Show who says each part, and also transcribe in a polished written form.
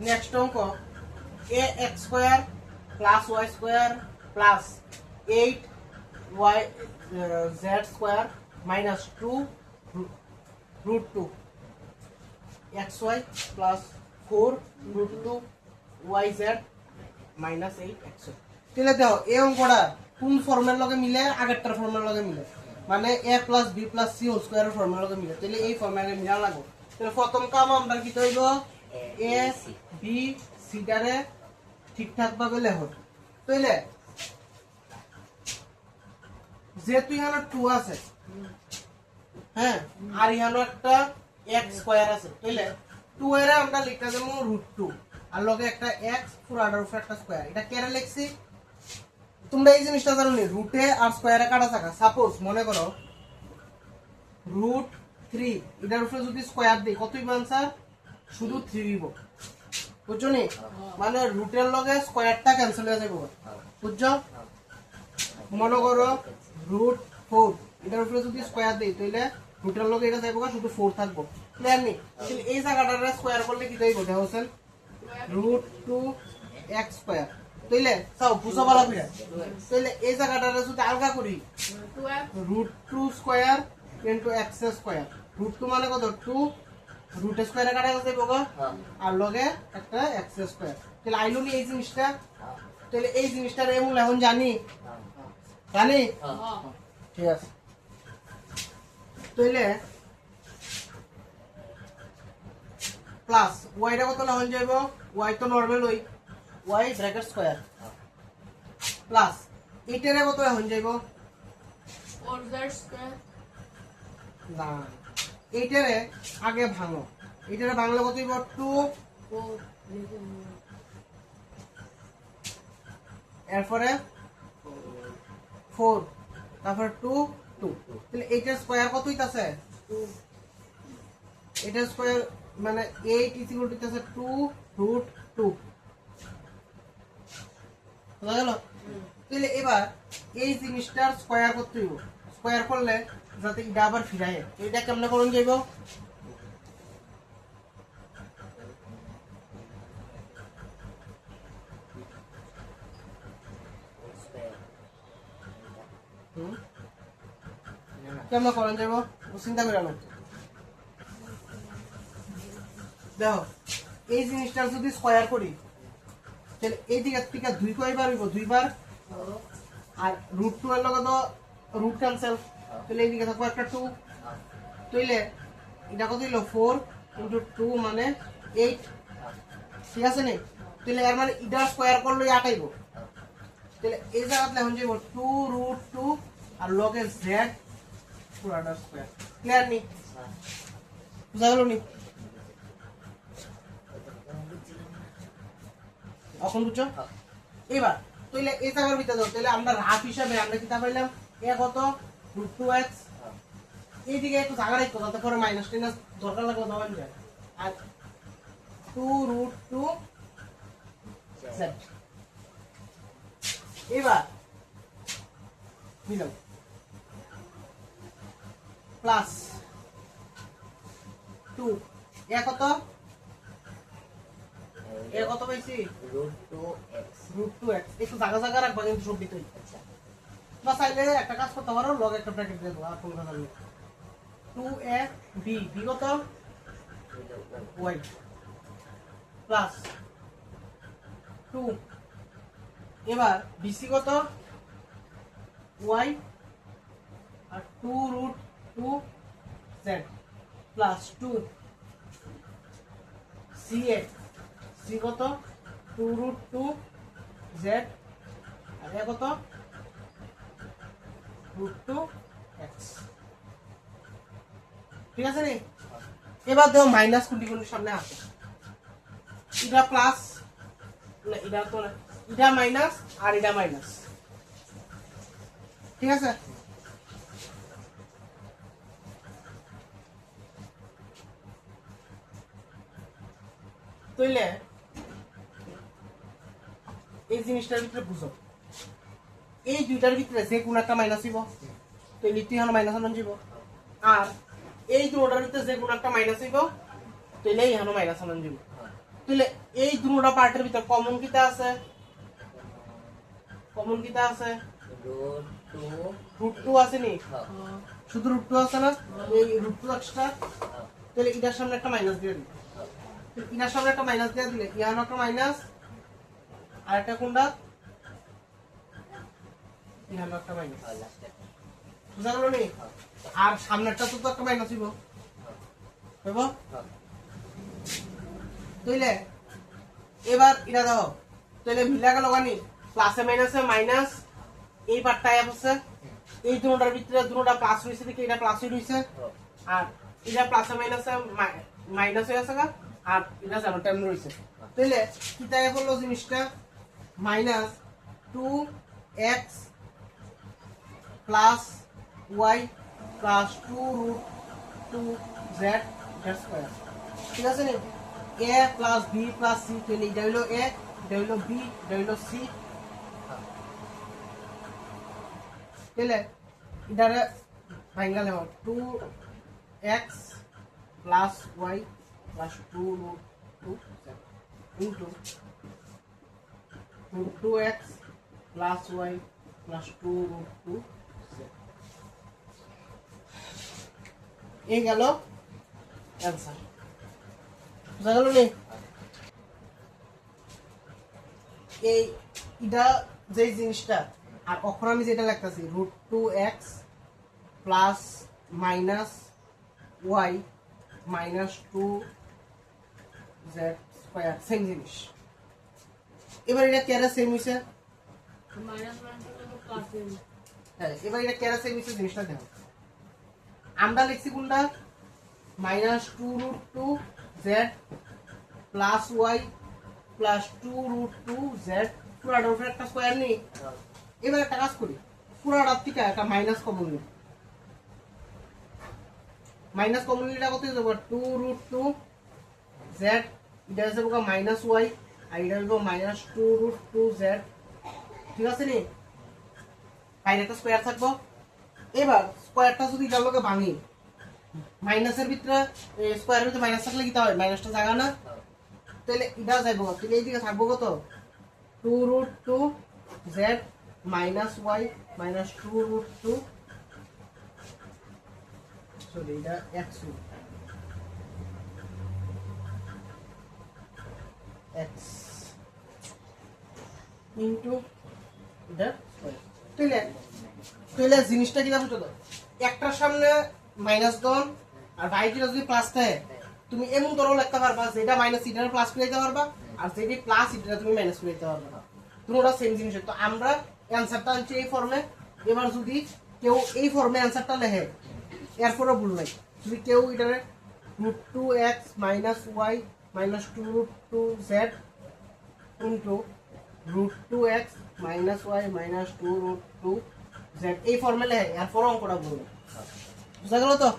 Speaker 1: Next অঙ্ক এ x square plus y square plus 8 y z square minus 2 root 2 x y plus 4 root 2 y z minus 8 x y. তাহলে দেখো এই অঙ্কটা কোন ফর্মের লগে মিলে আগেরটার ফর্মের লগে মিলে, মানে a plus b plus c whole স্কোয়ারের ফর্মের লগে মিলে। তাহলে এই ফর্মের মিলা লাগবে। তাহলে প্রথম কাম আমরা কি হইব, এ বি সিটারে ঠিকঠাক ভাবে লেখো। তাইলে যেহেতু এখানে 2 আছে, হ্যাঁ, আর এখানে একটা x স্কয়ার আছে, তাইলে 2 এর আমরা লিখতে দেব √2 আর লগে একটা x পুরাটার উপর একটা স্কয়ার। এটা কেন লিখছি তোমরা এই জিনিসটা জানো নি, রুটে আর স্কয়ারে কাটা থাকা। সাপোজ মনে করো √3 এটার উপরে যদি স্কয়ার দেই কত হইব आंसर, শুধু 3 হইব। বুঝছো নি, মানে রুটের লগে স্কয়ারটা ক্যান্সেল হয়ে যাবে। বুঝছো, মনে করো √4 এটার উপরে যদি স্কয়ার দেই তাহলে রুটের লগে এটা যাইবো শুধু 4 থাকবো। ক্লিয়ার নি? তাহলে এই জায়গাটারে স্কয়ার করলে কি যাইবো দেখোছেন, √2x স্কয়ার। তাইলে চাও বুঝা ভালো করে। তাইলে এই জায়গাটারে যদি আলগা করি √2 স্কয়ার ইনটু x স্কয়ার, √2 মানে কত 2, রুট স্কয়ারে কাটা যাইবো গো, আর লগে একটা x স্কয়ার। তাহলে আইলো নি এই জিনিসটা। তাহলে এই জিনিসটার এই মূল এখন জানি জানি, ঠিক আছে। তাইলে প্লাস ওয়াইটা কত লাগান যাইব, ওয়াই তো নরমাল হই, ওয়াই ব্র্যাকেট স্কয়ার প্লাস এইটারে কত এখন যাইব
Speaker 2: 4z স্কয়ার।
Speaker 1: না, এইটারে আগে ভাঙো, এইটারে ভাঙলে কত হইব 2, এরপরে 4, তারপর 2 2। তাহলে এইটার স্কয়ার কত হইতাছে 2, এটার স্কয়ার মানে 8 ইকুয়াল টু হইতাছে 2√2। বুঝা গেল? তাহলে এবার এই জিনিসটার স্কয়ার করতে হইব, স্কয়ার করলে যাতে এটা আবার ফিরায়। এটা কেমনে করুন যাইব, কেমন করেন যাব চিন্তা করে না। দেখো এই জিনিসটার যদি স্কয়ার করি তাহলে এই দিক থেকে 2 কয়বার হইব, 2 বার, আর √2 এর লগে তো রুট ক্যান্সেল, তাহলে এই দিকে থাকবে একটা 2। তাইলে এটা কত হইলো 4 * 2 মানে 8, ঠিক আছে নি? তাহলে এর মানে এটা স্কয়ার করলে 8 আইব। তাহলে এই জায়গাতে এখন যাইব 2√2 আর লগে z পুরাটা স্কয়ার। ক্লিয়ার নি? বুঝা গেল নি? এখন বুঝছো? এবার তাহলে এই জায়গার ভিতরে দাও, তাহলে আমরা রাফ হিসাবে আমরা কি তা পাইলাম এ কত √2x, এইদিকে একটু জায়গা রাখো তাতে পরে মাইনাস টেনাস দরকার লাগবে দেওয়া যায়, আর 2√2z। এবার নিলাম প্লাস 2 এ কত পাইছি √2x, একটু জায়গা জায়গা রাখবা কিন্তু সব দিতেই। বা চাইলে একটা কাজ করতে পারো, লগ একটা ব্র্যাকেট দিয়ে দেবো, আর কোনো কথা নেই। 2ab b কত y প্লাস 2, এবার bc কত y আর 2√2z প্লাস 2 ca c কত 2√2z আর এ কত √2x, ঠিক আছে নি? এবার দেখো মাইনাস কোনটি কোনটি সামনে আসে, এটা প্লাস না, এটা তো না, এটা মাইনাস আর এটা মাইনাস, ঠিক আছে? তাইলে এই জিনিসটার ভিতরে বুঝো, এই দুইটার ভিতরে যে কোন একটা মাইনাস হইব, তাইলে তুই হলো মাইনাস আনন যাব, আর এই দুটোটার ভিতরে যে কোন একটা মাইনাস হইব তাইলে এই হলো মাইনাস আনন যাব। তাহলে এই দুটো পার্টের ভিতর কমন কিটা আছে? কমন কিটা আছে?
Speaker 3: √2
Speaker 1: √2 আছে নি?
Speaker 3: হ্যাঁ
Speaker 1: শুধু √2 আছে না? এই √2 এক্সট্রা,
Speaker 3: হ্যাঁ
Speaker 1: তাহলে এটার সামনে একটা মাইনাস দিয়ে দিই। এটার সামনে একটা মাইনাস দিয়ে দিলে ইয়ানো একটা মাইনাস, আর একটা কোনটা? ইয়ানো একটা মাইনাস।
Speaker 3: হ্যাঁ লাস্টে
Speaker 1: বুঝা গেল নি? আর সামনেরটা তো একটা মাইনাস হইব, হইব?
Speaker 3: হ্যাঁ
Speaker 1: তাইলে এবার এটা দাও, তাহলে মিলা গেল গানি প্লাসে মাইনাসে মাইনাস, এই পার্টটা এফ আছে, এই দুটোটার ভিতরে দুটোটা প্লাস হইছে দেখি এটা প্লাসই রইছে, আর এটা প্লাসে মাইনাসে মাইনাস হয়ে আছে গা, আর এটা জানো টেন রইছে। তাইলে কি তাই বললো জিনিসটা? Minus 2x plus y plus 2√2z square, ঠিক আছে নি? a plus b plus c, তাহলে এটা হইলো a, এটা হইলো b, এটা হইলো c। তাহলে এটারে ভাঙা লেব 2x plus y plus 2√2z into 2x plus y plus 2√2z। এই গেল অ্যান্সার। বুঝা গেল নি? এই এটা যে জিনিসটা, আর কখন আমি যেটা লিখতেছি √2x plus minus y minus 2z square, same জিনিস। এবার এটা কেরা সেম হইছে?
Speaker 2: মাইনাস মাইনাস প্লাস
Speaker 1: হ্যাঁ, এবার এটা কেরা সেম হইছে জিনিসটা দেখো। আমরা লিখছি কোনটা? Minus 2√2z plus y plus 2√2z, পুরাটার উপরে একটা স্কয়ার নেই। এবার একটা কাজ করি, পুরাটার থেকে একটা মাইনাস কমন নিই। মাইনাস কমন নিলে কত হয়ে যাবে? 2√2z, এটা হচ্ছে মাইনাস y, আর এটা হইব মাইনাস 2√2z, ঠিক আছে নি? বাইরে একটা স্কয়ার থাকবো। এবার স্কয়ারটা যদি এটার লগে ভাঙি, মাইনাসের ভিতরে স্কয়ারের ভিতরে মাইনাস থাকলে কি হয়? মাইনাসটা জায়গা না, তাহলে এটা যাইব, তাহলে এইদিকে থাকবো কত? 2√2z minus y minus 2√2, sorry এটা x ইনটু এটা স্কয়ার। তাহলে জিনিসটা কি বুঝছো তো? একটার সামনে মাইনাস দন আর বাইরেটা যদি প্লাস থাকে, তুমি এমন ধরো লিখতে পারবা যেটা মাইনাস এটা প্লাস করে দিতে পারবা, আর যেটা প্লাস এটা তুমি মাইনাস করে দিতে পারবা, দুটোটা সেম জিনিস। তো আমরা অ্যান্সারটা আনছি এই ফর্মে। এবার যদি কেউ এই ফর্মে অ্যান্সারটা লেখে, এরপরও ভুল নাই। যদি কেউ এটারে √2x minus y minus 2√2z into √2x minus y minus 2√2z এই ফর্মে লেখে, এরপরও অঙ্কটা ভুল। বুঝা গেল তো?